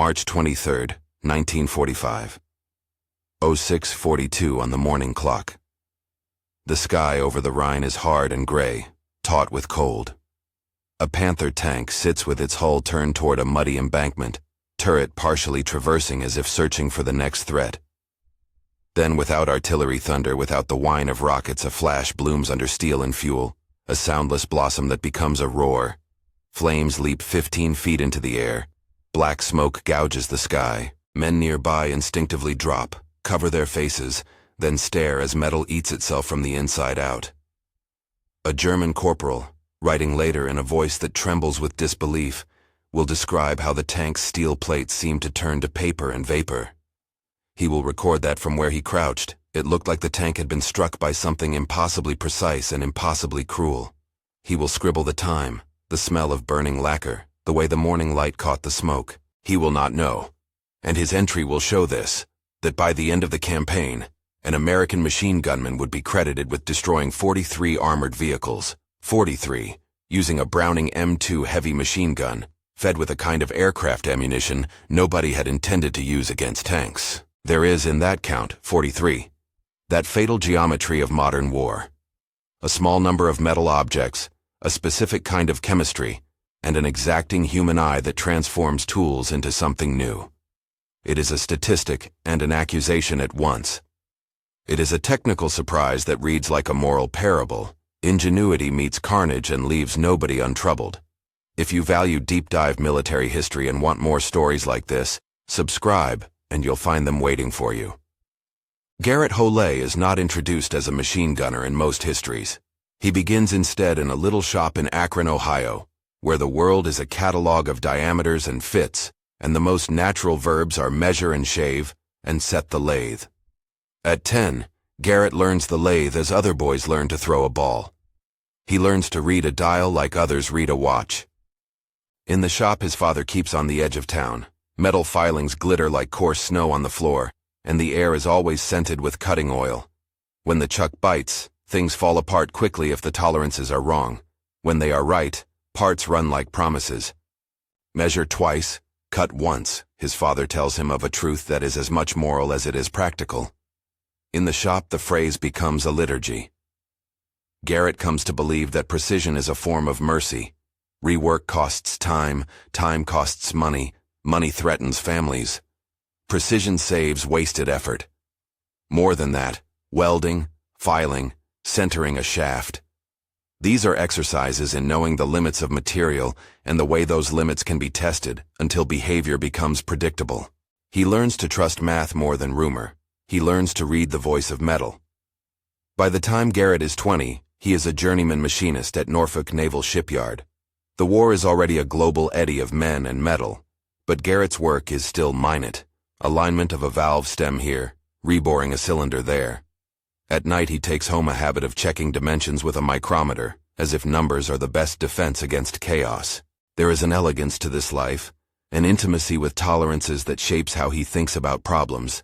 March 23, 1945. 06:42 on the morning clock. The sky over the Rhine is hard and gray, taut with cold. A Panther tank sits with its hull turned toward a muddy embankment, turret partially traversing as if searching for the next threat. Then, without artillery thunder, without the whine of rockets, a flash blooms under steel and fuel, a soundless blossom that becomes a roar. Flames leap 15 feet into the air. Black smoke gouges the sky. Men nearby instinctively drop, cover their faces, then stare as metal eats itself from the inside out. A German corporal, writing later in a voice that trembles with disbelief, will describe how the tank's steel plates seemed to turn to paper and vapor. He will record that from where he crouched, it looked like the tank had been struck by something impossibly precise and impossibly cruel. He will scribble the time, the smell of burning lacquer, the way the morning light caught the smoke. He will not know. And his entry will show this, that by the end of the campaign, an American machine gunman would be credited with destroying 43 armored vehicles, 43, using a Browning M2 heavy machine gun, fed with a kind of aircraft ammunition nobody had intended to use against tanks. There is, in that count, 43. That fatal geometry of modern war. A small number of metal objects, a specific kind of chemistry, and an exacting human eye that transforms tools into something new. It is a statistic and an accusation at once. It is a technical surprise that reads like a moral parable. Ingenuity meets carnage and leaves nobody untroubled. If you value deep-dive military history and want more stories like this, subscribe, and you'll find them waiting for you. Garrett Holay is not introduced as a machine gunner in most histories. He begins instead in a little shop in Akron, Ohio, where the world is a catalog of diameters and fits, and the most natural verbs are measure and shave, and set the lathe. At 10, Garrett learns the lathe as other boys learn to throw a ball. He learns to read a dial like others read a watch. In the shop his father keeps on the edge of town. Metal filings glitter like coarse snow on the floor, and the air is always scented with cutting oil. When the chuck bites, things fall apart quickly if the tolerances are wrong. When they are right, parts run like promises. Measure twice, cut once, his father tells him of a truth that is as much moral as it is practical. In the shop the phrase becomes a liturgy. Garrett comes to believe that precision is a form of mercy. Rework costs time, time costs money, money threatens families. Precision saves wasted effort. More than that, welding, filing, centering a shaft. These are exercises in knowing the limits of material and the way those limits can be tested until behavior becomes predictable. He learns to trust math more than rumor. He learns to read the voice of metal. By the time Garrett is 20, he is a journeyman machinist at Norfolk Naval Shipyard. The war is already a global eddy of men and metal, but Garrett's work is still minute, alignment of a valve stem here, reboring a cylinder there. At night he takes home a habit of checking dimensions with a micrometer, as if numbers are the best defense against chaos. There is an elegance to this life, an intimacy with tolerances that shapes how he thinks about problems,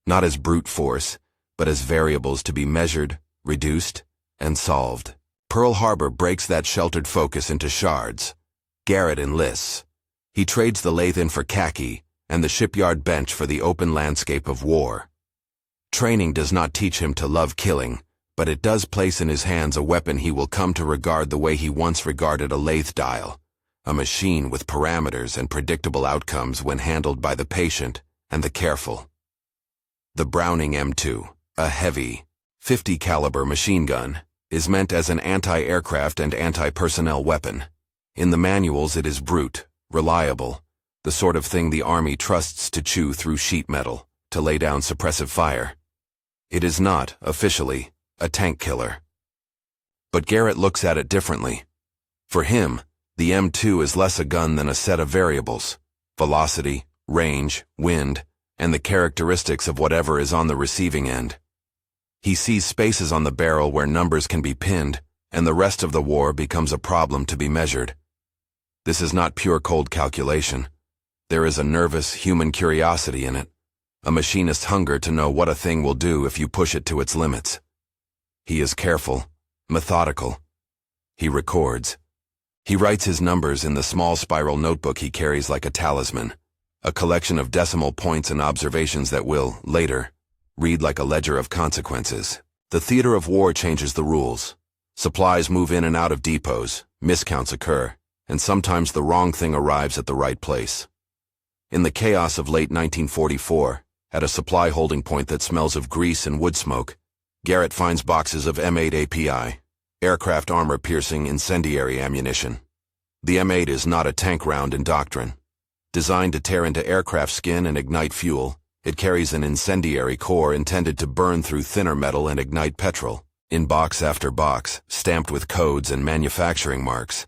not as brute force, but as variables to be measured, reduced, and solved. Pearl Harbor breaks that sheltered focus into shards. Garrett enlists. He trades the lathe in for khaki, and the shipyard bench for the open landscape of war. Training does not teach him to love killing, but it does place in his hands a weapon he will come to regard the way he once regarded a lathe dial, a machine with parameters and predictable outcomes when handled by the patient and the careful. The Browning M2, a heavy, 50 caliber machine gun, is meant as an anti-aircraft and anti-personnel weapon. In the manuals it is brute, reliable, the sort of thing the Army trusts to chew through sheet metal, to lay down suppressive fire. It is not, officially, a tank killer. But Garrett looks at it differently. For him, the M2 is less a gun than a set of variables: velocity, range, wind, and the characteristics of whatever is on the receiving end. He sees spaces on the barrel where numbers can be pinned, and the rest of the war becomes a problem to be measured. This is not pure cold calculation. There is a nervous human curiosity in it, a machinist's hunger to know what a thing will do if you push it to its limits. He is careful, methodical. He records. He writes his numbers in the small spiral notebook he carries like a talisman. a collection of decimal points and observations that will, later, read like a ledger of consequences. The theater of war changes the rules. Supplies move in and out of depots, miscounts occur, and sometimes the wrong thing arrives at the right place. In the chaos of late 1944, at a supply holding point that smells of grease and wood smoke, Garrett finds boxes of M8 API, aircraft armor-piercing incendiary ammunition. The M8 is not a tank round in doctrine. Designed to tear into aircraft skin and ignite fuel, it carries an incendiary core intended to burn through thinner metal and ignite petrol. In box after box, stamped with codes and manufacturing marks,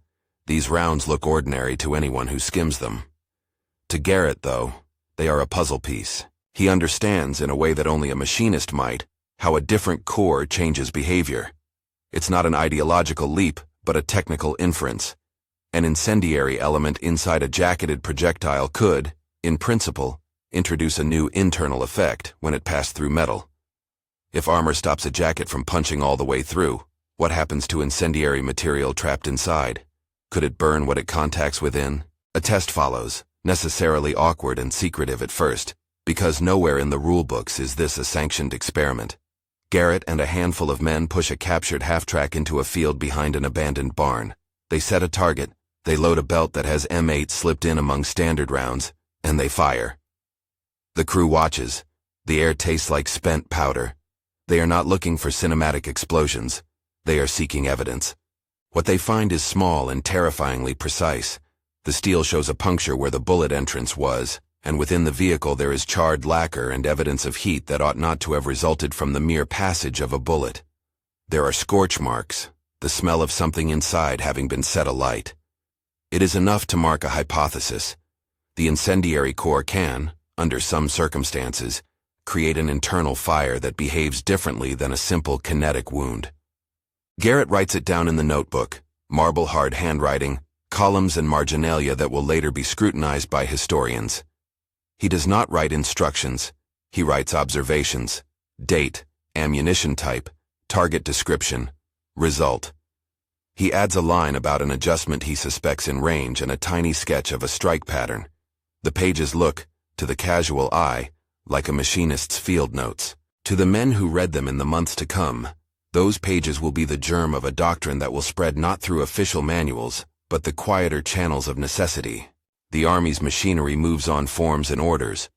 these rounds look ordinary to anyone who skims them. To Garrett, though, they are a puzzle piece. He understands, in a way that only a machinist might, how a different core changes behavior. It's not an ideological leap, but a technical inference. An incendiary element inside a jacketed projectile could, in principle, introduce a new internal effect when it passed through metal. If armor stops a jacket from punching all the way through, what happens to incendiary material trapped inside? Could it burn what it contacts within? A test follows, necessarily awkward and secretive at first, because nowhere in the rulebooks is this a sanctioned experiment. Garrett and a handful of men push a captured half-track into a field behind an abandoned barn. They set a target, they load a belt that has M8 slipped in among standard rounds, and they fire. The crew watches. The air tastes like spent powder. They are not looking for cinematic explosions. They are seeking evidence. What they find is small and terrifyingly precise. The steel shows a puncture where the bullet entrance was, and within the vehicle there is charred lacquer and evidence of heat that ought not to have resulted from the mere passage of a bullet. There are scorch marks, the smell of something inside having been set alight. It is enough to mark a hypothesis. The incendiary core can, under some circumstances, create an internal fire that behaves differently than a simple kinetic wound. Garrett writes it down in the notebook, marble-hard handwriting, columns and marginalia that will later be scrutinized by historians. He does not write instructions. He writes observations, date, ammunition type, target description, result. He adds a line about an adjustment he suspects in range and a tiny sketch of a strike pattern. The pages look, to the casual eye, like a machinist's field notes. To the men who read them in the months to come, those pages will be the germ of a doctrine that will spread not through official manuals, but the quieter channels of necessity. The Army's machinery moves on forms and orders.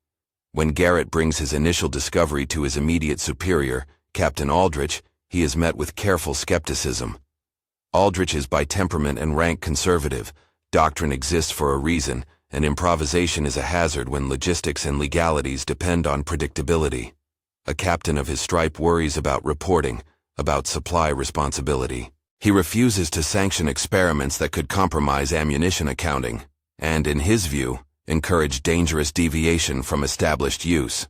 When Garrett brings his initial discovery to his immediate superior, Captain Aldrich, he is met with careful skepticism. Aldrich is by temperament and rank conservative. Doctrine exists for a reason, and improvisation is a hazard when logistics and legalities depend on predictability. A captain of his stripe worries about reporting, about supply responsibility. He refuses to sanction experiments that could compromise ammunition accounting, and, in his view, encourage dangerous deviation from established use.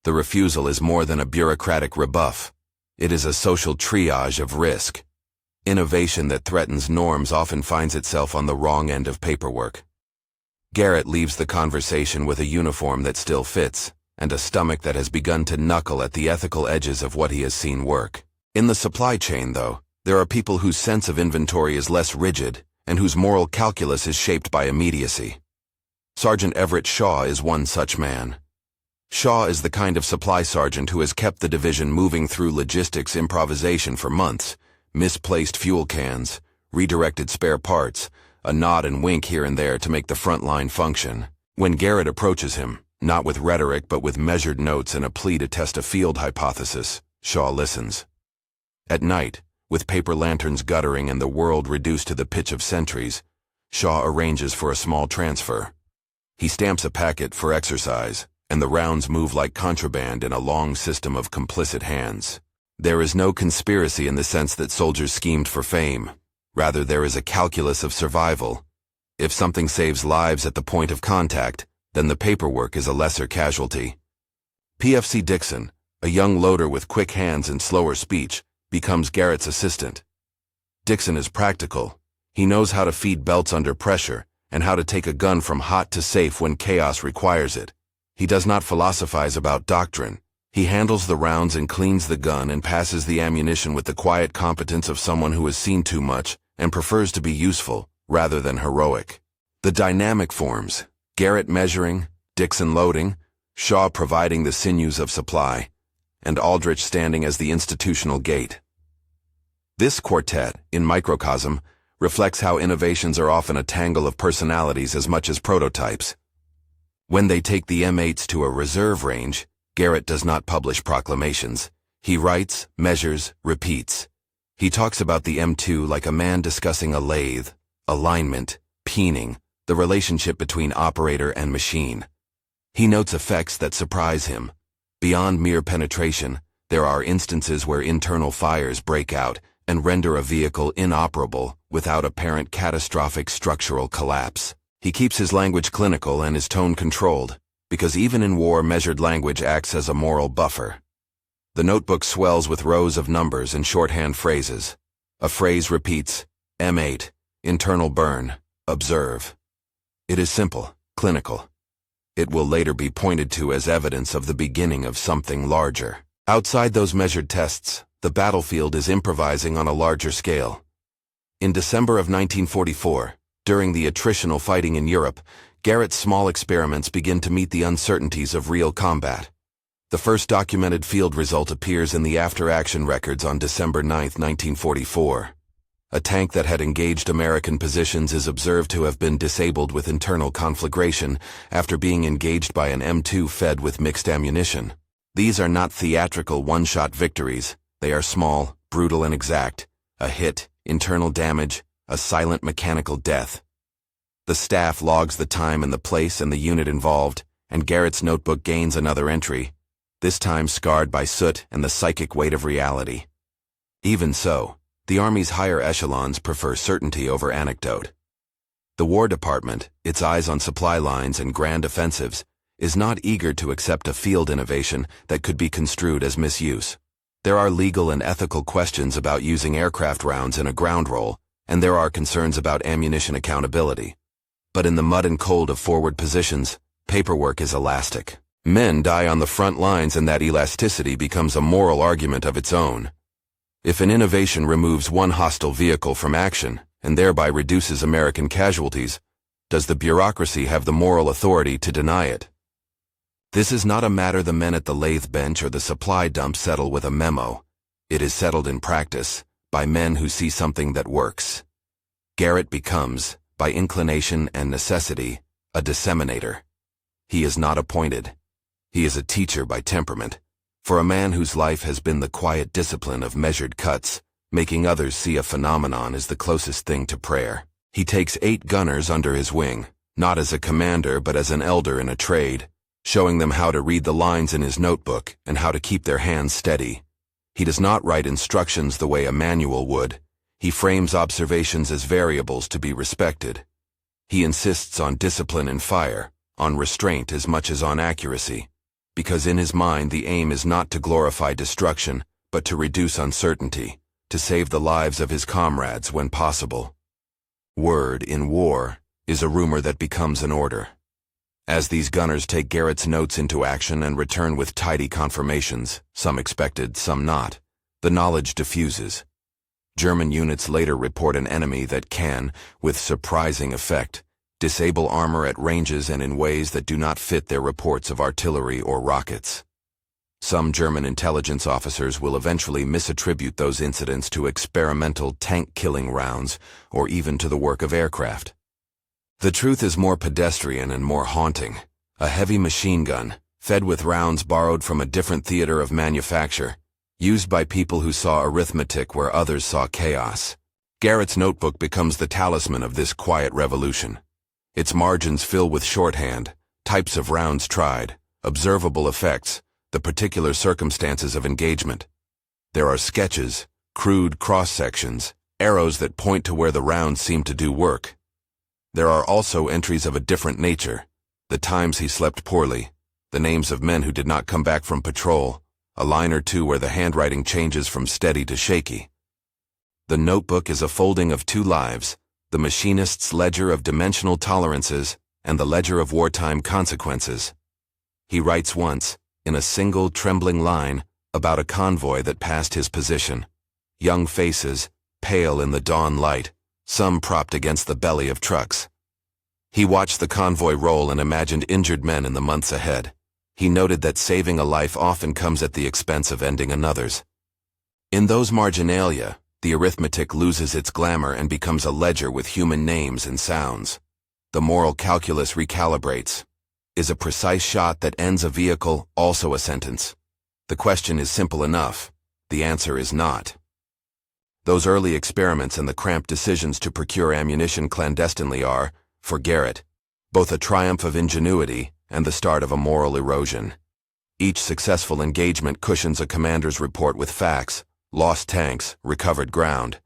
The refusal is more than a bureaucratic rebuff. It is a social triage of risk. Innovation that threatens norms often finds itself on the wrong end of paperwork. Garrett leaves the conversation with a uniform that still fits, and a stomach that has begun to knuckle at the ethical edges of what he has seen work. In the supply chain, though, there are people whose sense of inventory is less rigid, and whose moral calculus is shaped by immediacy. Sergeant Everett Shaw is one such man. Shaw is the kind of supply sergeant who has kept the division moving through logistics improvisation for months, misplaced fuel cans, redirected spare parts, a nod and wink here and there to make the front line function. When Garrett approaches him, not with rhetoric but with measured notes and a plea to test a field hypothesis, Shaw listens. At night, with paper lanterns guttering and the world reduced to the pitch of sentries, Shaw arranges for a small transfer. He stamps a packet for exercise, and the rounds move like contraband in a long system of complicit hands. There is no conspiracy in the sense that soldiers schemed for fame. Rather, there is a calculus of survival. If something saves lives at the point of contact, then the paperwork is a lesser casualty. PFC Dixon, a young loader with quick hands and slower speech, becomes Garrett's assistant. Dixon is practical. He knows how to feed belts under pressure and how to take a gun from hot to safe when chaos requires it. He does not philosophize about doctrine. He handles the rounds and cleans the gun and passes the ammunition with the quiet competence of someone who has seen too much and prefers to be useful rather than heroic. The dynamic forms, Garrett measuring, Dixon loading, Shaw providing the sinews of supply, and Aldrich standing as the institutional gate. This quartet, in microcosm, reflects how innovations are often a tangle of personalities as much as prototypes. When they take the M8s to a reserve range, Garrett does not publish proclamations. He writes, measures, repeats. He talks about the M2 like a man discussing a lathe, alignment, peening, the relationship between operator and machine. He notes effects that surprise him. Beyond mere penetration, there are instances where internal fires break out and render a vehicle inoperable without apparent catastrophic structural collapse. He keeps his language clinical and his tone controlled, because even in war, measured language acts as a moral buffer. The notebook swells with rows of numbers and shorthand phrases. A phrase repeats, M8, internal burn, observe. It is simple, clinical. It will later be pointed to as evidence of the beginning of something larger. Outside those measured tests, the battlefield is improvising on a larger scale. In December of 1944, during the attritional fighting in Europe, Garrett's small experiments begin to meet the uncertainties of real combat. The first documented field result appears in the after-action records on December 9, 1944. A tank that had engaged American positions is observed to have been disabled with internal conflagration after being engaged by an M2 fed with mixed ammunition. These are not theatrical one-shot victories. They are small, brutal, and exact. A hit, internal damage, a silent mechanical death. The staff logs the time and the place and the unit involved, and Garrett's notebook gains another entry, this time scarred by soot and the psychic weight of reality. Even so, the Army's higher echelons prefer certainty over anecdote. The War Department, its eyes on supply lines and grand offensives, is not eager to accept a field innovation that could be construed as misuse. There are legal and ethical questions about using aircraft rounds in a ground roll, and there are concerns about ammunition accountability. But in the mud and cold of forward positions, paperwork is elastic. Men die on the front lines, and that elasticity becomes a moral argument of its own. If an innovation removes one hostile vehicle from action, and thereby reduces American casualties, does the bureaucracy have the moral authority to deny it? This is not a matter the men at the lathe bench or the supply dump settle with a memo. It is settled in practice, by men who see something that works. Garrett becomes, by inclination and necessity, a disseminator. He is not appointed. He is a teacher by temperament. For a man whose life has been the quiet discipline of measured cuts, making others see a phenomenon is the closest thing to prayer. He takes 8 gunners under his wing, not as a commander but as an elder in a trade, showing them how to read the lines in his notebook and how to keep their hands steady. He does not write instructions the way a manual would. He frames observations as variables to be respected. He insists on discipline in fire, on restraint as much as on accuracy, because in his mind the aim is not to glorify destruction, but to reduce uncertainty, to save the lives of his comrades when possible. Word, in war, is a rumor that becomes an order. As these gunners take Garrett's notes into action and return with tidy confirmations, some expected, some not, the knowledge diffuses. German units later report an enemy that can, with surprising effect, disable armor at ranges and in ways that do not fit their reports of artillery or rockets. Some German intelligence officers will eventually misattribute those incidents to experimental tank-killing rounds or even to the work of aircraft. The truth is more pedestrian and more haunting. A heavy machine gun, fed with rounds borrowed from a different theater of manufacture, used by people who saw arithmetic where others saw chaos. Garrett's notebook becomes the talisman of this quiet revolution. Its margins fill with shorthand, types of rounds tried, observable effects, the particular circumstances of engagement. There are sketches, crude cross-sections, arrows that point to where the rounds seem to do work. There are also entries of a different nature, the times he slept poorly, the names of men who did not come back from patrol, a line or two where the handwriting changes from steady to shaky. The notebook is a folding of 2 lives, the machinist's ledger of dimensional tolerances and the ledger of wartime consequences. He writes once, in a single trembling line, about a convoy that passed his position. Young faces, pale in the dawn light, some propped against the belly of trucks. He watched the convoy roll and imagined injured men in the months ahead. He noted that saving a life often comes at the expense of ending another's. In those marginalia, the arithmetic loses its glamour and becomes a ledger with human names and sounds. The moral calculus recalibrates. Is a precise shot that ends a vehicle also a sentence? The question is simple enough. The answer is not. Those early experiments and the cramped decisions to procure ammunition clandestinely are, for Garrett, both a triumph of ingenuity and the start of a moral erosion. Each successful engagement cushions a commander's report with facts, lost tanks, recovered ground.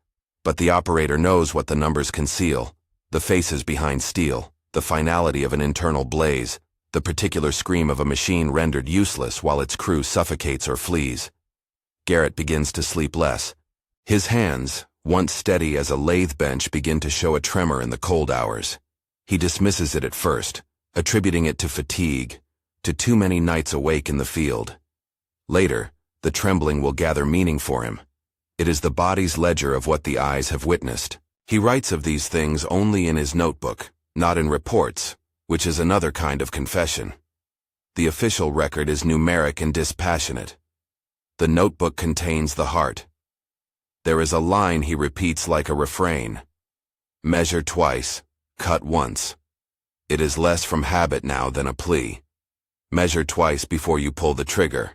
But the operator knows what the numbers conceal, the faces behind steel, the finality of an internal blaze, the particular scream of a machine rendered useless while its crew suffocates or flees. Garrett begins to sleep less. His hands, once steady as a lathe bench, begin to show a tremor in the cold hours. He dismisses it at first, attributing it to fatigue, to too many nights awake in the field. Later, the trembling will gather meaning for him. It is the body's ledger of what the eyes have witnessed. He writes of these things only in his notebook, not in reports, which is another kind of confession. The official record is numeric and dispassionate. The notebook contains the heart. There is a line he repeats like a refrain. Measure twice, cut once. It is less from habit now than a plea. Measure twice before you pull the trigger.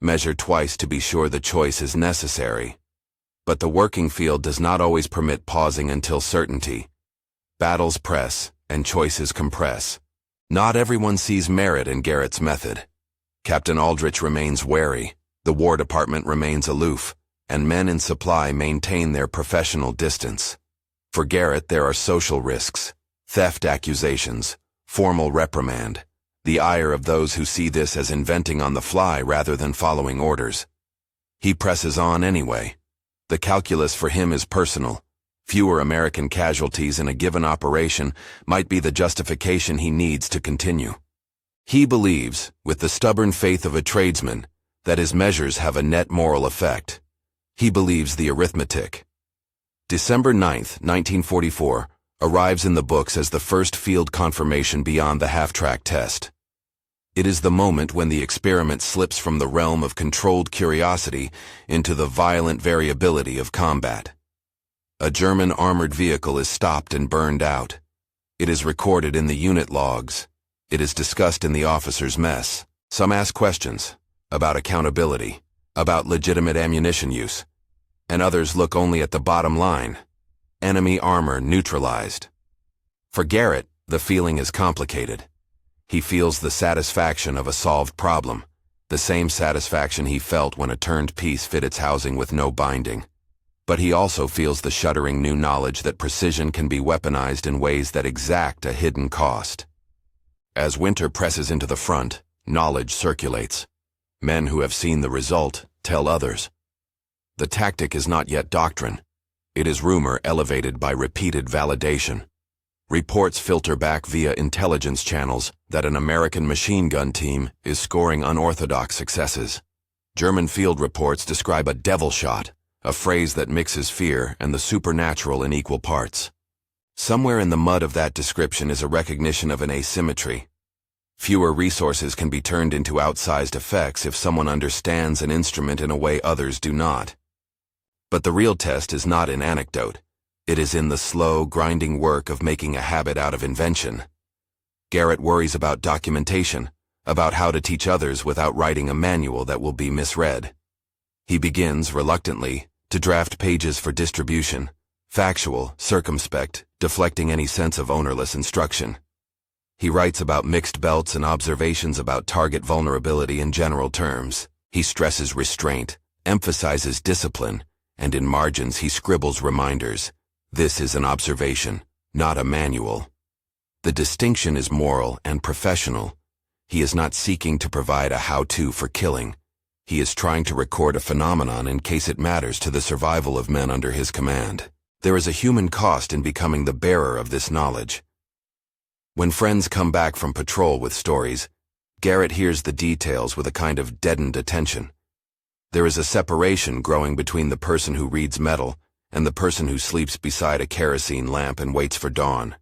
Measure twice to be sure the choice is necessary. But the working field does not always permit pausing until certainty. Battles press, and choices compress. Not everyone sees merit in Garrett's method. Captain Aldrich remains wary, the War Department remains aloof, and men in supply maintain their professional distance. For Garrett, there are social risks, theft accusations, formal reprimand, the ire of those who see this as inventing on the fly rather than following orders. He presses on anyway. The calculus for him is personal. Fewer American casualties in a given operation might be the justification he needs to continue. He believes, with the stubborn faith of a tradesman, that his measures have a net moral effect. He believes the arithmetic. December 9, 1944, arrives in the books as the first field confirmation beyond the half-track test. It is the moment when the experiment slips from the realm of controlled curiosity into the violent variability of combat. A German armored vehicle is stopped and burned out. It is recorded in the unit logs. It is discussed in the officers' mess. Some ask questions about accountability, about legitimate ammunition use, and others look only at the bottom line. Enemy armor neutralized. For Garrett, the feeling is complicated. He feels the satisfaction of a solved problem, the same satisfaction he felt when a turned piece fit its housing with no binding. But he also feels the shuddering new knowledge that precision can be weaponized in ways that exact a hidden cost. As winter presses into the front, knowledge circulates. Men who have seen the result tell others. The tactic is not yet doctrine. It is rumor elevated by repeated validation. Reports filter back via intelligence channels that an American machine gun team is scoring unorthodox successes. German field reports describe a devil shot, a phrase that mixes fear and the supernatural in equal parts. Somewhere in the mud of that description is a recognition of an asymmetry. Fewer resources can be turned into outsized effects if someone understands an instrument in a way others do not. But the real test is not in anecdote. It is in the slow, grinding work of making a habit out of invention. Garrett worries about documentation, about how to teach others without writing a manual that will be misread. He begins, reluctantly, to draft pages for distribution, factual, circumspect, deflecting any sense of ownerless instruction. He writes about mixed belts and observations about target vulnerability in general terms. He stresses restraint, emphasizes discipline, and in margins he scribbles reminders. This is an observation, not a manual. The distinction is moral and professional. He is not seeking to provide a how-to for killing. He is trying to record a phenomenon in case it matters to the survival of men under his command. There is a human cost in becoming the bearer of this knowledge. When friends come back from patrol with stories, Garrett hears the details with a kind of deadened attention. There is a separation growing between the person who reads metal and the person who sleeps beside a kerosene lamp and waits for dawn.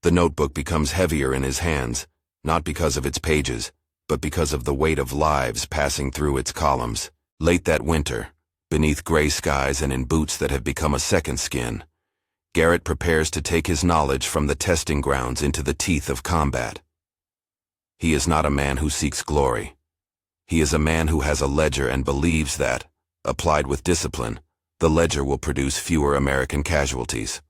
The notebook becomes heavier in his hands, not because of its pages, but because of the weight of lives passing through its columns. Late that winter, beneath gray skies and in boots that have become a second skin, Garrett prepares to take his knowledge from the testing grounds into the teeth of combat. He is not a man who seeks glory. He is a man who has a ledger and believes that, applied with discipline, the ledger will produce fewer American casualties.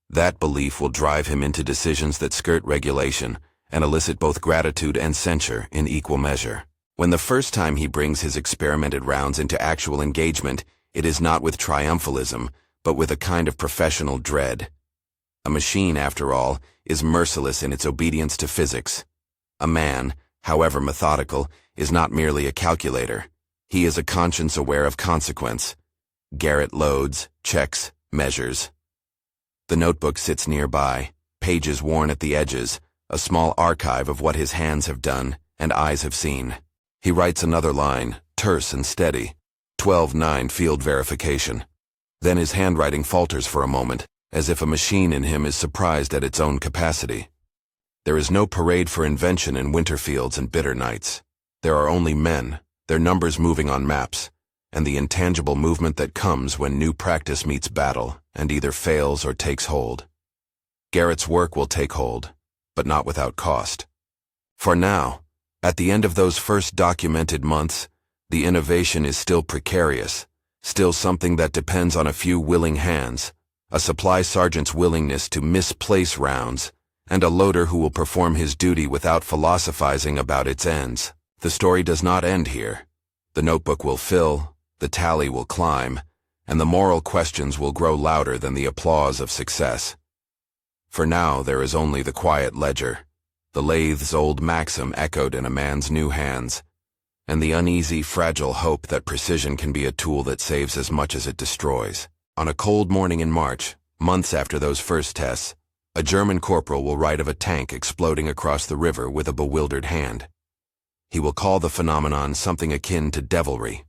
That belief will drive him into decisions that skirt regulation and elicit both gratitude and censure in equal measure. When the first time he brings his experimented rounds into actual engagement, it is not with triumphalism, but with a kind of professional dread. A machine, after all, is merciless in its obedience to physics. A man, however methodical, is not merely a calculator. He is a conscience aware of consequence. Garrett loads, checks, measures. The notebook sits nearby, pages worn at the edges, a small archive of what his hands have done and eyes have seen. He writes another line, terse and steady, 12-9 field verification. Then his handwriting falters for a moment, as if a machine in him is surprised at its own capacity. There is no parade for invention in winter fields and bitter nights. There are only men, their numbers moving on maps, and the intangible movement that comes when new practice meets battle and either fails or takes hold. Garrett's work will take hold, but not without cost. For now, at the end of those first documented months, the innovation is still precarious, still something that depends on a few willing hands, a supply sergeant's willingness to misplace rounds, and a loader who will perform his duty without philosophizing about its ends. The story does not end here. The notebook will fill, the tally will climb, and the moral questions will grow louder than the applause of success. For now, there is only the quiet ledger, the lathe's old maxim echoed in a man's new hands, and the uneasy, fragile hope that precision can be a tool that saves as much as it destroys. On a cold morning in March, months after those first tests, a German corporal will write of a tank exploding across the river with a bewildered hand. He will call the phenomenon something akin to devilry.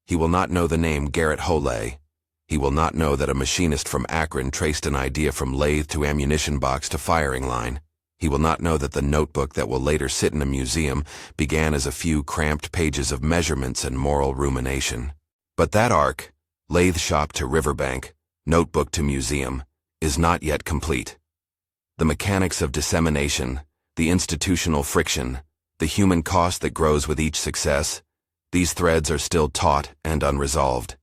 He will not know the name Garrett Holley. He will not know that a machinist from Akron traced an idea from lathe to ammunition box to firing line. He will not know that the notebook that will later sit in a museum began as a few cramped pages of measurements and moral rumination. But that arc, lathe shop to riverbank, notebook to museum, is not yet complete. The mechanics of dissemination, the institutional friction, the human cost that grows with each success, these threads are still taut and unresolved.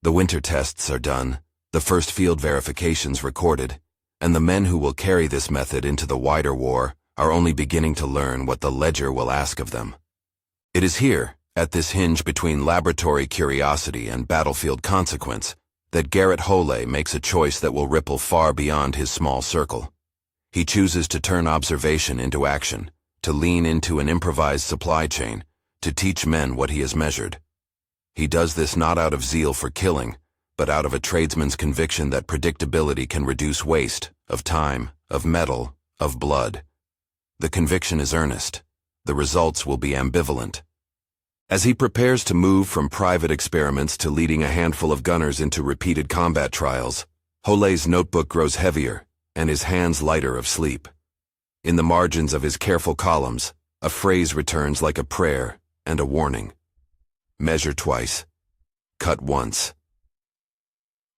The winter tests are done, the first field verifications recorded, and the men who will carry this method into the wider war are only beginning to learn what the ledger will ask of them. It is here, at this hinge between laboratory curiosity and battlefield consequence, that Garrett Holley makes a choice that will ripple far beyond his small circle. He chooses to turn observation into action, to lean into an improvised supply chain, to teach men what he has measured. He does this not out of zeal for killing, but out of a tradesman's conviction that predictability can reduce waste, of time, of metal, of blood. The conviction is earnest. The results will be ambivalent. As he prepares to move from private experiments to leading a handful of gunners into repeated combat trials, Holley's notebook grows heavier, and his hands lighter of sleep. In the margins of his careful columns, a phrase returns like a prayer and a warning. Measure twice. Cut once.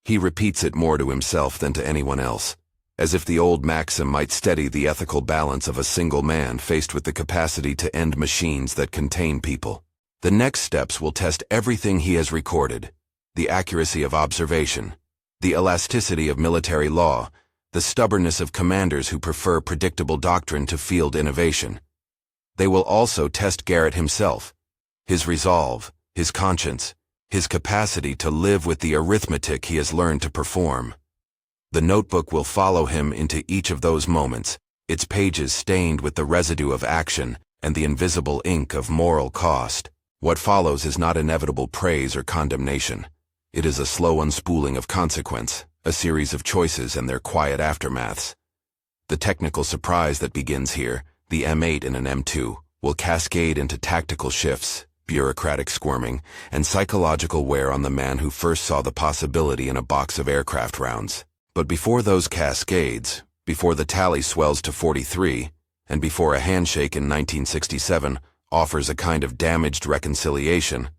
He repeats it more to himself than to anyone else, as if the old maxim might steady the ethical balance of a single man faced with the capacity to end machines that contain people. The next steps will test everything he has recorded, the accuracy of observation, the elasticity of military law, the stubbornness of commanders who prefer predictable doctrine to field innovation. They will also test Garrett himself, his resolve, his conscience, his capacity to live with the arithmetic he has learned to perform. The notebook will follow him into each of those moments, its pages stained with the residue of action and the invisible ink of moral cost. What follows is not inevitable praise or condemnation. It is a slow unspooling of consequence, a series of choices and their quiet aftermaths. The technical surprise that begins here, the M8 in an M2, will cascade into tactical shifts, bureaucratic squirming, and psychological wear on the man who first saw the possibility in a box of aircraft rounds. But before those cascades, before the tally swells to 43, and before a handshake in 1967 offers a kind of damaged reconciliation,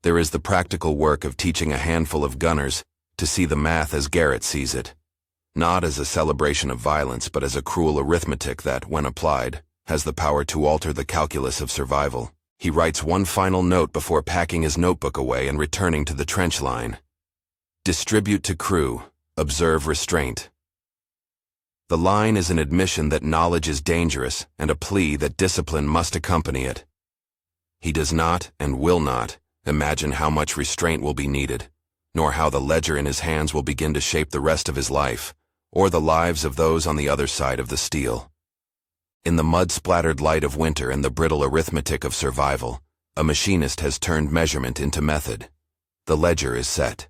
there is the practical work of teaching a handful of gunners to see the math as Garrett sees it, not as a celebration of violence but as a cruel arithmetic that, when applied, has the power to alter the calculus of survival. He writes one final note before packing his notebook away and returning to the trench line. Distribute to crew. Observe restraint. The line is an admission that knowledge is dangerous and a plea that discipline must accompany it. He does not, and will not, imagine how much restraint will be needed, nor how the ledger in his hands will begin to shape the rest of his life, or the lives of those on the other side of the steel. In the mud-splattered light of winter and the brittle arithmetic of survival, a machinist has turned measurement into method. The ledger is set.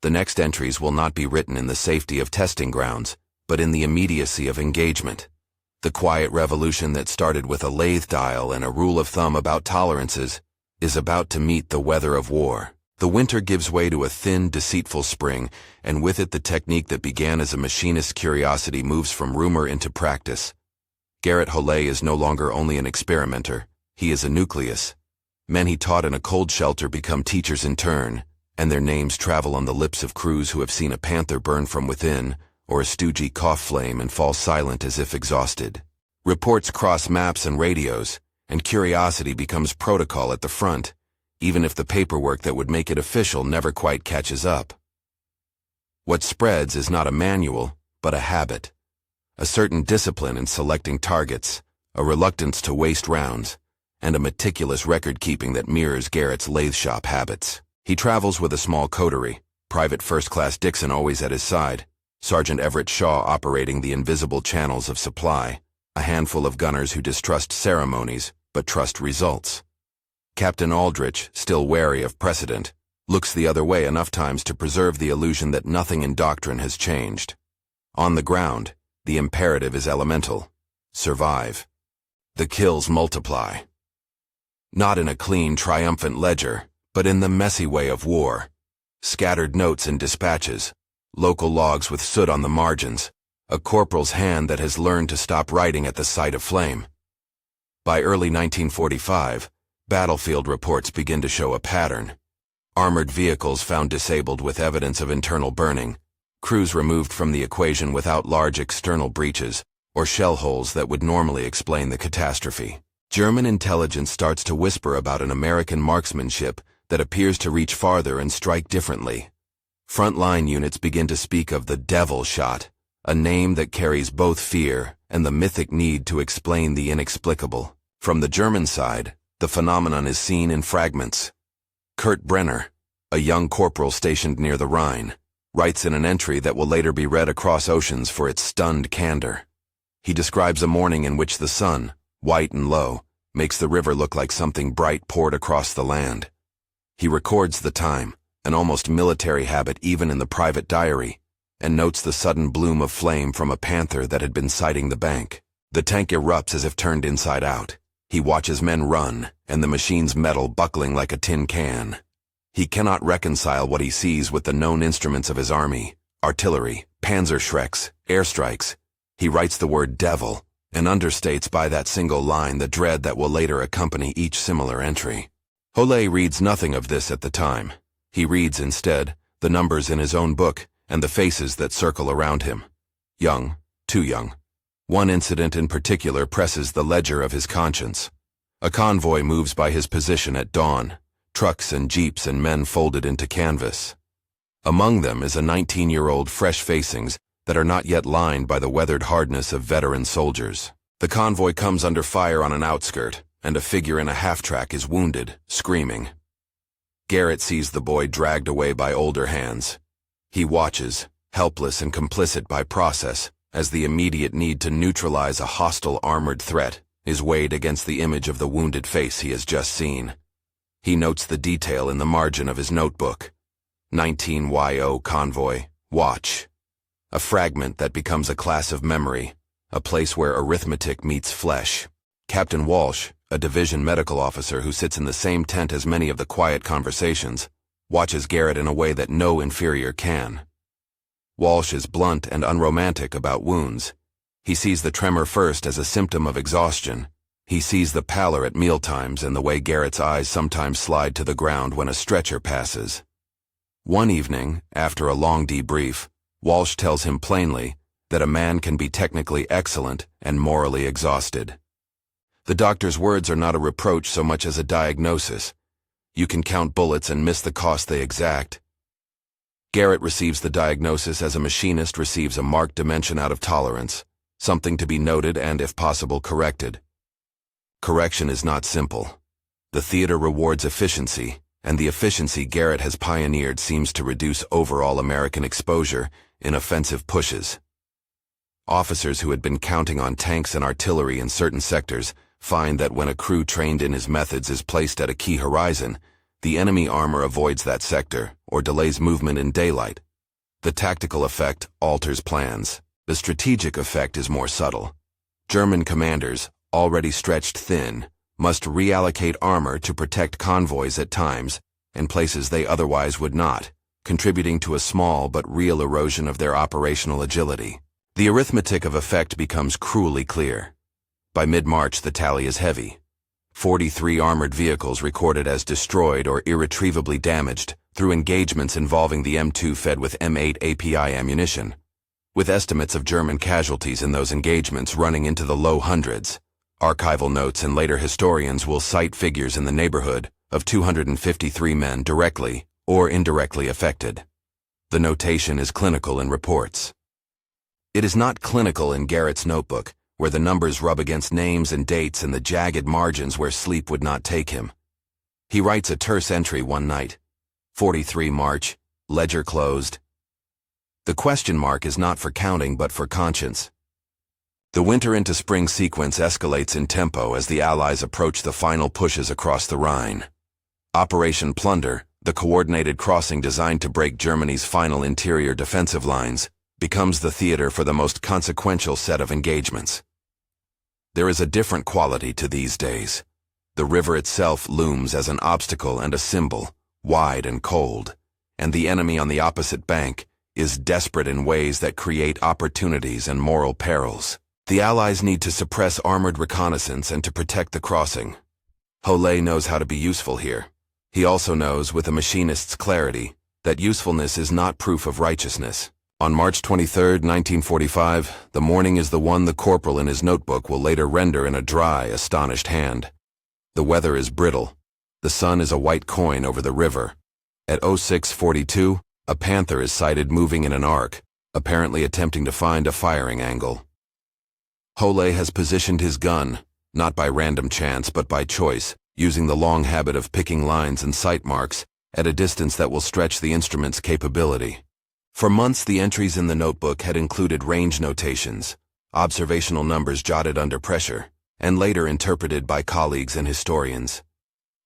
The next entries will not be written in the safety of testing grounds, but in the immediacy of engagement. The quiet revolution that started with a lathe dial and a rule of thumb about tolerances is about to meet the weather of war. The winter gives way to a thin, deceitful spring, and with it the technique that began as a machinist's curiosity moves from rumor into practice. Garrett Hollet is no longer only an experimenter, he is a nucleus. Men he taught in a cold shelter become teachers in turn, and their names travel on the lips of crews who have seen a panther burn from within, or a stoogie cough flame and fall silent as if exhausted. Reports cross maps and radios, and curiosity becomes protocol at the front, even if the paperwork that would make it official never quite catches up. What spreads is not a manual, but a habit. A certain discipline in selecting targets, a reluctance to waste rounds, and a meticulous record-keeping that mirrors Garrett's lathe shop habits. He travels with a small coterie, Private First Class Dixon always at his side, Sergeant Everett Shaw operating the invisible channels of supply, a handful of gunners who distrust ceremonies but trust results. Captain Aldrich, still wary of precedent, looks the other way enough times to preserve the illusion that nothing in doctrine has changed. On the ground, the imperative is elemental. Survive. The kills multiply. Not in a clean, triumphant ledger, but in the messy way of war. Scattered notes and dispatches, local logs with soot on the margins, a corporal's hand that has learned to stop writing at the sight of flame. By early 1945, battlefield reports begin to show a pattern. Armored vehicles found disabled with evidence of internal burning, crews removed from the equation without large external breaches, or shell holes that would normally explain the catastrophe. German intelligence starts to whisper about an American marksmanship that appears to reach farther and strike differently. Frontline units begin to speak of the devil shot, a name that carries both fear and the mythic need to explain the inexplicable. From the German side, the phenomenon is seen in fragments. Kurt Brenner, a young corporal stationed near the Rhine, writes in an entry that will later be read across oceans for its stunned candor. He describes a morning in which the sun, white and low, makes the river look like something bright poured across the land. He records the time, an almost military habit even in the private diary, and notes the sudden bloom of flame from a Panther that had been sighting the bank. The tank erupts as if turned inside out. He watches men run, and the machine's metal buckling like a tin can. He cannot reconcile what he sees with the known instruments of his army, artillery, Panzerschrecks, airstrikes. He writes the word devil, and understates by that single line the dread that will later accompany each similar entry. Hollet reads nothing of this at the time. He reads, instead, the numbers in his own book and the faces that circle around him. Young, too young. One incident in particular presses the ledger of his conscience. A convoy moves by his position at dawn, trucks and jeeps and men folded into canvas. Among them is a 19-year-old fresh facings that are not yet lined by the weathered hardness of veteran soldiers. The convoy comes under fire on an outskirt, and a figure in a half-track is wounded, screaming. Garrett sees the boy dragged away by older hands. He watches, helpless and complicit by process, as the immediate need to neutralize a hostile armored threat is weighed against the image of the wounded face he has just seen. He notes the detail in the margin of his notebook. 19YO convoy, watch. A fragment that becomes a class of memory, a place where arithmetic meets flesh. Captain Walsh, a division medical officer who sits in the same tent as many of the quiet conversations, watches Garrett in a way that no inferior can. Walsh is blunt and unromantic about wounds. He sees the tremor first as a symptom of exhaustion. He sees the pallor at mealtimes and the way Garrett's eyes sometimes slide to the ground when a stretcher passes. One evening, after a long debrief, Walsh tells him plainly that a man can be technically excellent and morally exhausted. The doctor's words are not a reproach so much as a diagnosis. You can count bullets and miss the cost they exact. Garrett receives the diagnosis as a machinist receives a marked dimension out of tolerance, something to be noted and, if possible, corrected. Correction is not simple. The theater rewards efficiency, and the efficiency Garrett has pioneered seems to reduce overall American exposure in offensive pushes. Officers who had been counting on tanks and artillery in certain sectors find that when a crew trained in his methods is placed at a key horizon, the enemy armor avoids that sector or delays movement in daylight. The tactical effect alters plans. The strategic effect is more subtle. German commanders, already stretched thin, must reallocate armor to protect convoys at times and places they otherwise would not, contributing to a small but real erosion of their operational agility. The arithmetic of effect becomes cruelly clear. By mid-March, the tally is heavy. 43 armored vehicles recorded as destroyed or irretrievably damaged through engagements involving the M2 fed with M8 API ammunition, with estimates of German casualties in those engagements running into the low hundreds. Archival notes and later historians will cite figures in the neighborhood of 253 men directly or indirectly affected. The notation is clinical in reports. It is not clinical in Garrett's notebook, where the numbers rub against names and dates and the jagged margins where sleep would not take him. He writes a terse entry one night. 43 March, ledger closed. The question mark is not for counting but for conscience. The winter into spring sequence escalates in tempo as the Allies approach the final pushes across the Rhine. Operation Plunder, the coordinated crossing designed to break Germany's final interior defensive lines, becomes the theater for the most consequential set of engagements. There is a different quality to these days. The river itself looms as an obstacle and a symbol, wide and cold, and the enemy on the opposite bank is desperate in ways that create opportunities and moral perils. The Allies need to suppress armored reconnaissance and to protect the crossing. Holé knows how to be useful here. He also knows, with a machinist's clarity, that usefulness is not proof of righteousness. On March 23, 1945, the morning is the one the corporal in his notebook will later render in a dry, astonished hand. The weather is brittle. The sun is a white coin over the river. At 06:42, a Panther is sighted moving in an arc, apparently attempting to find a firing angle. Holé has positioned his gun, not by random chance but by choice, using the long habit of picking lines and sight marks at a distance that will stretch the instrument's capability. For months, the entries in the notebook had included range notations, observational numbers jotted under pressure, and later interpreted by colleagues and historians.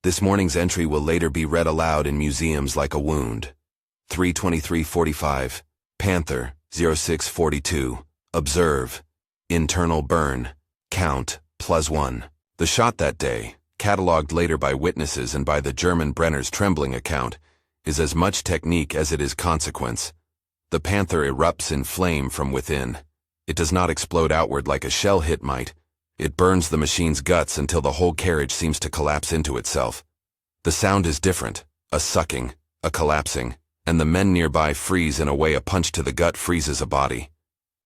This morning's entry will later be read aloud in museums like a wound. 3:23:45, Panther, 06:42, observe, internal burn, count, +1. The shot that day, catalogued later by witnesses and by the German Brenner's trembling account, is as much technique as it is consequence. The Panther erupts in flame from within. It does not explode outward like a shell hit might. It burns the machine's guts until the whole carriage seems to collapse into itself. The sound is different, a sucking, a collapsing, and the men nearby freeze in a way a punch to the gut freezes a body.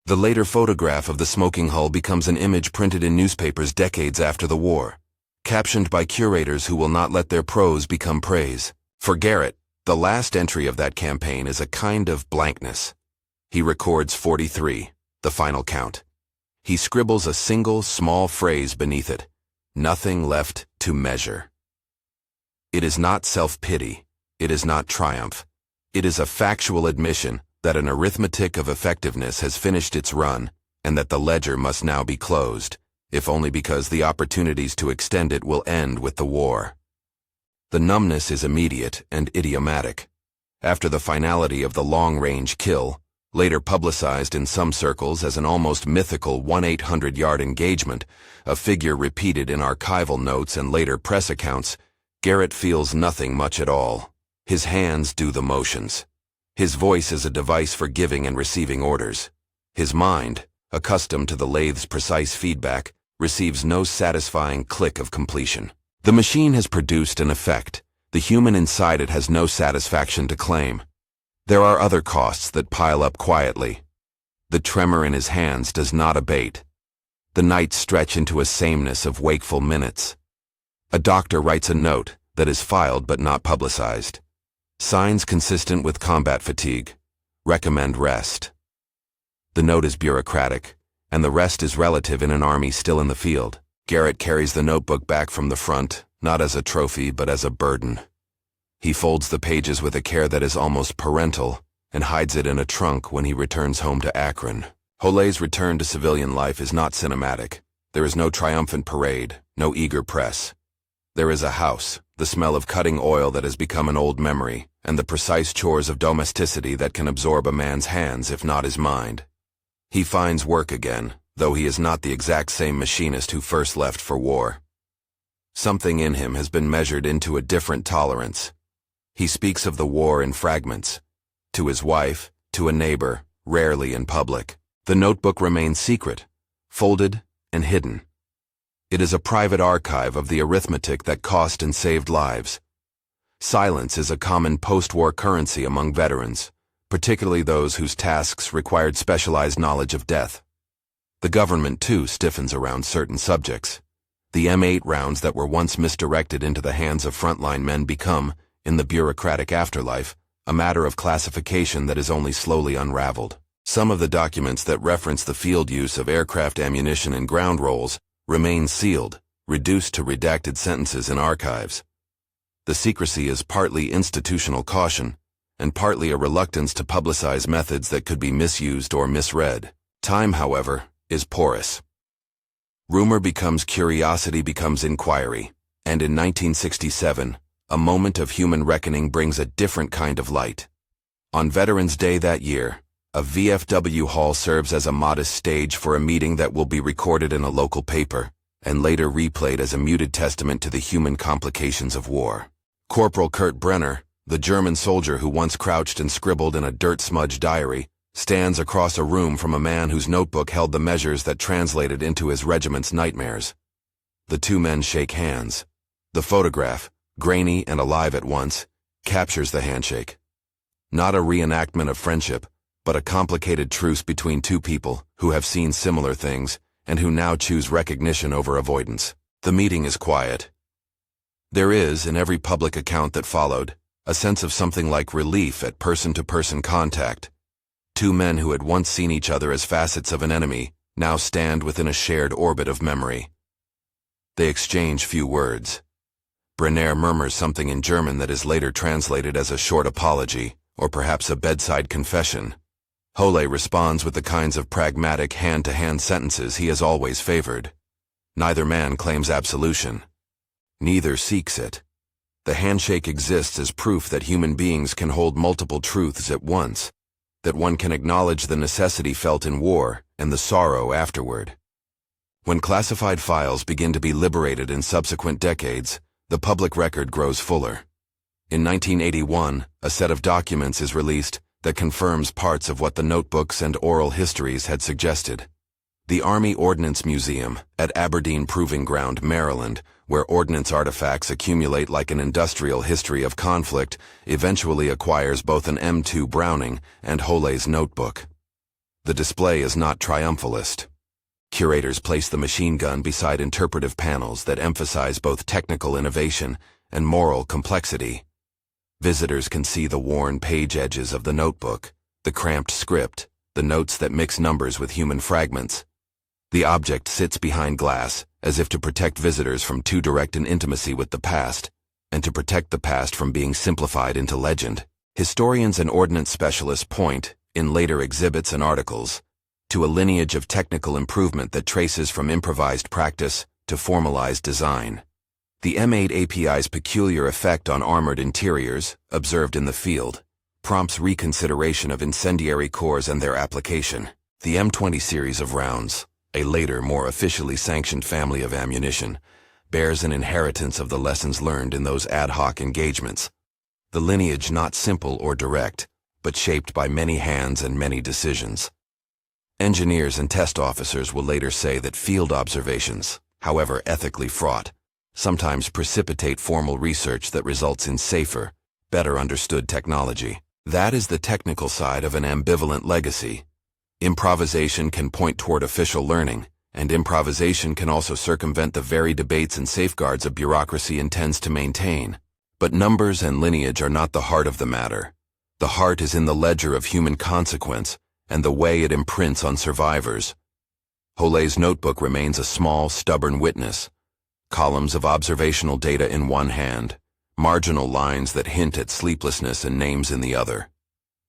The later photograph of the smoking hull becomes an image printed in newspapers decades after the war, captioned by curators who will not let their prose become praise. For Garrett, the last entry of that campaign is a kind of blankness. He records 43, the final count. He scribbles a single small phrase beneath it, nothing left to measure. It is not self-pity. It is not triumph. It is a factual admission that an arithmetic of effectiveness has finished its run and that the ledger must now be closed, if only because the opportunities to extend it will end with the war. The numbness is immediate and idiomatic. After the finality of the long-range kill, later publicized in some circles as an almost mythical 1-800-yard engagement, a figure repeated in archival notes and later press accounts, Garrett feels nothing much at all. His hands do the motions. His voice is a device for giving and receiving orders. His mind, accustomed to the lathe's precise feedback, receives no satisfying click of completion. The machine has produced an effect. The human inside it has no satisfaction to claim. There are other costs that pile up quietly. The tremor in his hands does not abate. The nights stretch into a sameness of wakeful minutes. A doctor writes a note that is filed but not publicized. Signs consistent with combat fatigue. Recommend rest. The note is bureaucratic, and the rest is relative in an army still in the field. Garrett carries the notebook back from the front, not as a trophy but as a burden. He folds the pages with a care that is almost parental, and hides it in a trunk when he returns home to Akron. Hole's return to civilian life is not cinematic. There is no triumphant parade, no eager press. There is a house, the smell of cutting oil that has become an old memory, and the precise chores of domesticity that can absorb a man's hands if not his mind. He finds work again, though he is not the exact same machinist who first left for war. Something in him has been measured into a different tolerance. He speaks of the war in fragments. To his wife, to a neighbor, rarely in public. The notebook remains secret, folded and hidden. It is a private archive of the arithmetic that cost and saved lives. Silence is a common post-war currency among veterans, particularly those whose tasks required specialized knowledge of death. The government, too, stiffens around certain subjects. The M8 rounds that were once misdirected into the hands of frontline men become, in the bureaucratic afterlife, a matter of classification that is only slowly unraveled. Some of the documents that reference the field use of aircraft ammunition and ground rolls remain sealed, reduced to redacted sentences in archives. The secrecy is partly institutional caution, and partly a reluctance to publicize methods that could be misused or misread. Time, however, is porous. Rumor becomes curiosity becomes inquiry, and in 1967, a moment of human reckoning brings a different kind of light. On Veterans Day that year, a VFW hall serves as a modest stage for a meeting that will be recorded in a local paper, and later replayed as a muted testament to the human complications of war. Corporal Kurt Brenner, the German soldier who once crouched and scribbled in a dirt-smudged diary, stands across a room from a man whose notebook held the measures that translated into his regiment's nightmares. The two men shake hands. The photograph, grainy and alive at once, captures the handshake. Not a reenactment of friendship, but a complicated truce between two people who have seen similar things and who now choose recognition over avoidance. The meeting is quiet. There is, in every public account that followed, a sense of something like relief at person-to-person contact. Two men who had once seen each other as facets of an enemy now stand within a shared orbit of memory. They exchange few words. Brenner murmurs something in German that is later translated as a short apology, or perhaps a bedside confession. Hole responds with the kinds of pragmatic hand-to-hand sentences he has always favored. Neither man claims absolution. Neither seeks it. The handshake exists as proof that human beings can hold multiple truths at once, that one can acknowledge the necessity felt in war and the sorrow afterward. When classified files begin to be liberated in subsequent decades, the public record grows fuller. In 1981, a set of documents is released that confirms parts of what the notebooks and oral histories had suggested. The Army Ordnance Museum at Aberdeen Proving Ground, Maryland, where ordnance artifacts accumulate like an industrial history of conflict, eventually acquires both an M2 Browning and Hole's notebook. The display is not triumphalist. Curators place the machine gun beside interpretive panels that emphasize both technical innovation and moral complexity. Visitors can see the worn page edges of the notebook, the cramped script, the notes that mix numbers with human fragments. The object sits behind glass, as if to protect visitors from too direct an intimacy with the past, and to protect the past from being simplified into legend. Historians and ordnance specialists point, in later exhibits and articles, to a lineage of technical improvement that traces from improvised practice to formalized design. The M8 API's peculiar effect on armored interiors, observed in the field, prompts reconsideration of incendiary cores and their application. The M20 series of rounds, a later, more officially sanctioned family of ammunition, bears an inheritance of the lessons learned in those ad hoc engagements. The lineage not simple or direct, but shaped by many hands and many decisions. Engineers and test officers will later say that field observations, however ethically fraught, sometimes precipitate formal research that results in safer, better understood technology. That is the technical side of an ambivalent legacy. Improvisation can point toward official learning, and improvisation can also circumvent the very debates and safeguards a bureaucracy intends to maintain. But numbers and lineage are not the heart of the matter. The heart is in the ledger of human consequence and the way it imprints on survivors. Hollé's notebook remains a small, stubborn witness. Columns of observational data in one hand, marginal lines that hint at sleeplessness and names in the other.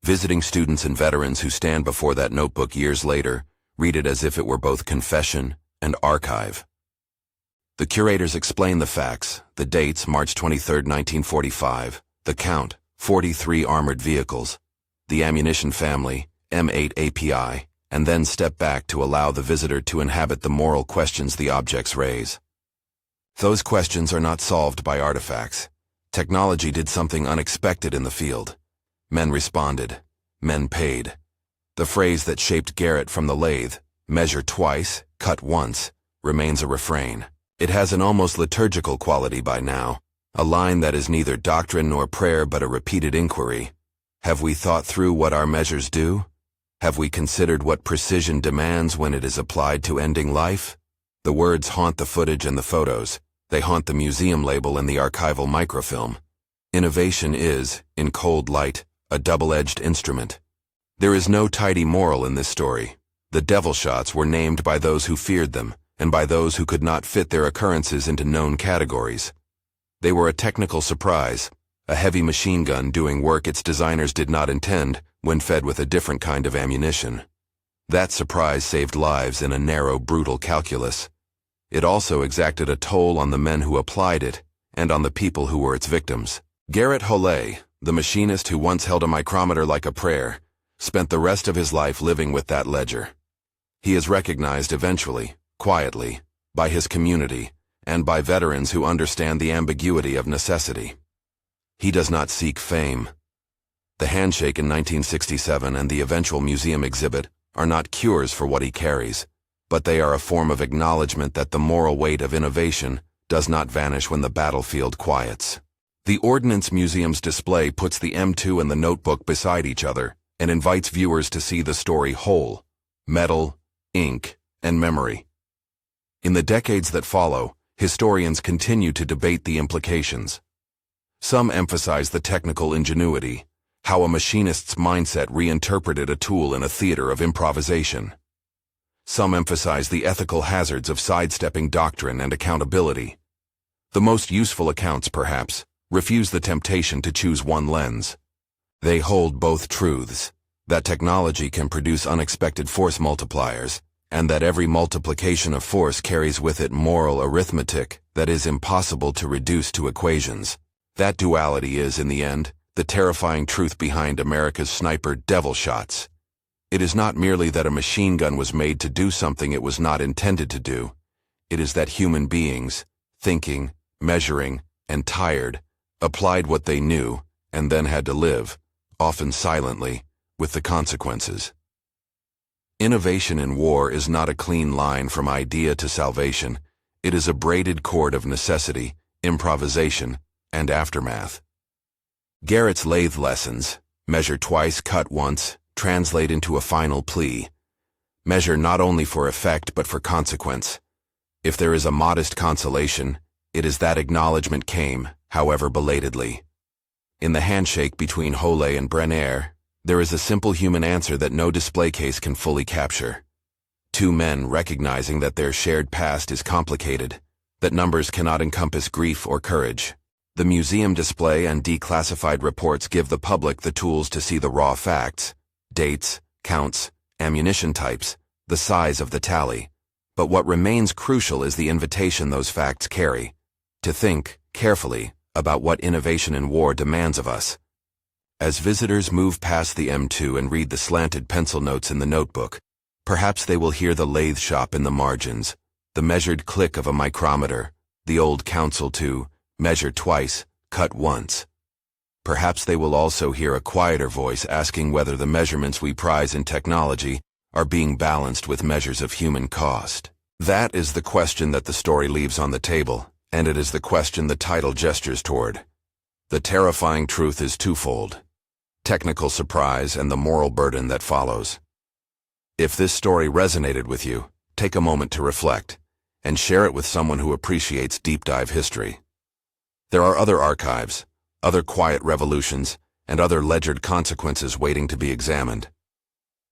Visiting students and veterans who stand before that notebook years later read it as if it were both confession and archive. The curators explain the facts, the dates, March 23, 1945, the count, 43 armored vehicles, the ammunition family, M8 API, and then step back to allow the visitor to inhabit the moral questions the objects raise. Those questions are not solved by artifacts. Technology did something unexpected in the field. Men responded. Men paid. The phrase that shaped Garrett from the lathe, measure twice, cut once, remains a refrain. It has an almost liturgical quality by now, a line that is neither doctrine nor prayer but a repeated inquiry. Have we thought through what our measures do? Have we considered what precision demands when it is applied to ending life? The words haunt the footage and the photos. They haunt the museum label and the archival microfilm. Innovation is, in cold light, a double-edged instrument. There is no tidy moral in this story. The devil shots were named by those who feared them, and by those who could not fit their occurrences into known categories. They were a technical surprise, a heavy machine gun doing work its designers did not intend when fed with a different kind of ammunition. That surprise saved lives in a narrow, brutal calculus. It also exacted a toll on the men who applied it and on the people who were its victims. Garrett Hollé, the machinist who once held a micrometer like a prayer, spent the rest of his life living with that ledger. He is recognized eventually, quietly, by his community and by veterans who understand the ambiguity of necessity. He does not seek fame. The handshake in 1967 and the eventual museum exhibit are not cures for what he carries, but they are a form of acknowledgement that the moral weight of innovation does not vanish when the battlefield quiets. The Ordnance Museum's display puts the M2 and the notebook beside each other and invites viewers to see the story whole: metal, ink, and memory. In the decades that follow, historians continue to debate the implications. Some emphasize the technical ingenuity, how a machinist's mindset reinterpreted a tool in a theater of improvisation. Some emphasize the ethical hazards of sidestepping doctrine and accountability. The most useful accounts, perhaps, refuse the temptation to choose one lens. They hold both truths, that technology can produce unexpected force multipliers, and that every multiplication of force carries with it moral arithmetic that is impossible to reduce to equations. That duality is, in the end, the terrifying truth behind America's sniper devil shots. It is not merely that a machine gun was made to do something it was not intended to do. It is that human beings, thinking, measuring, and tired, applied what they knew and then had to live, often silently, with the consequences. Innovation in war is not a clean line from idea to salvation. It is a braided cord of necessity, improvisation, and aftermath. Garrett's lathe lessons, measure twice, cut once, translate into a final plea. Measure not only for effect but for consequence. If there is a modest consolation, it is that acknowledgement came, however belatedly. In the handshake between Hollé and Brenner, there is a simple human answer that no display case can fully capture. Two men recognizing that their shared past is complicated, that numbers cannot encompass grief or courage. The museum display and declassified reports give the public the tools to see the raw facts, dates, counts, ammunition types, the size of the tally. But what remains crucial is the invitation those facts carry, to think, carefully, about what innovation in war demands of us. As visitors move past the M2 and read the slanted pencil notes in the notebook, perhaps they will hear the lathe shop in the margins, the measured click of a micrometer, the old counsel to measure twice, cut once. Perhaps they will also hear a quieter voice asking whether the measurements we prize in technology are being balanced with measures of human cost? That is the question that the story leaves on the table, and it is the question the title gestures toward. The terrifying truth is twofold: technical surprise and the moral burden that follows. If this story resonated with you, take a moment to reflect, and share it with someone who appreciates deep dive history. There are other archives, other quiet revolutions, and other ledgered consequences waiting to be examined.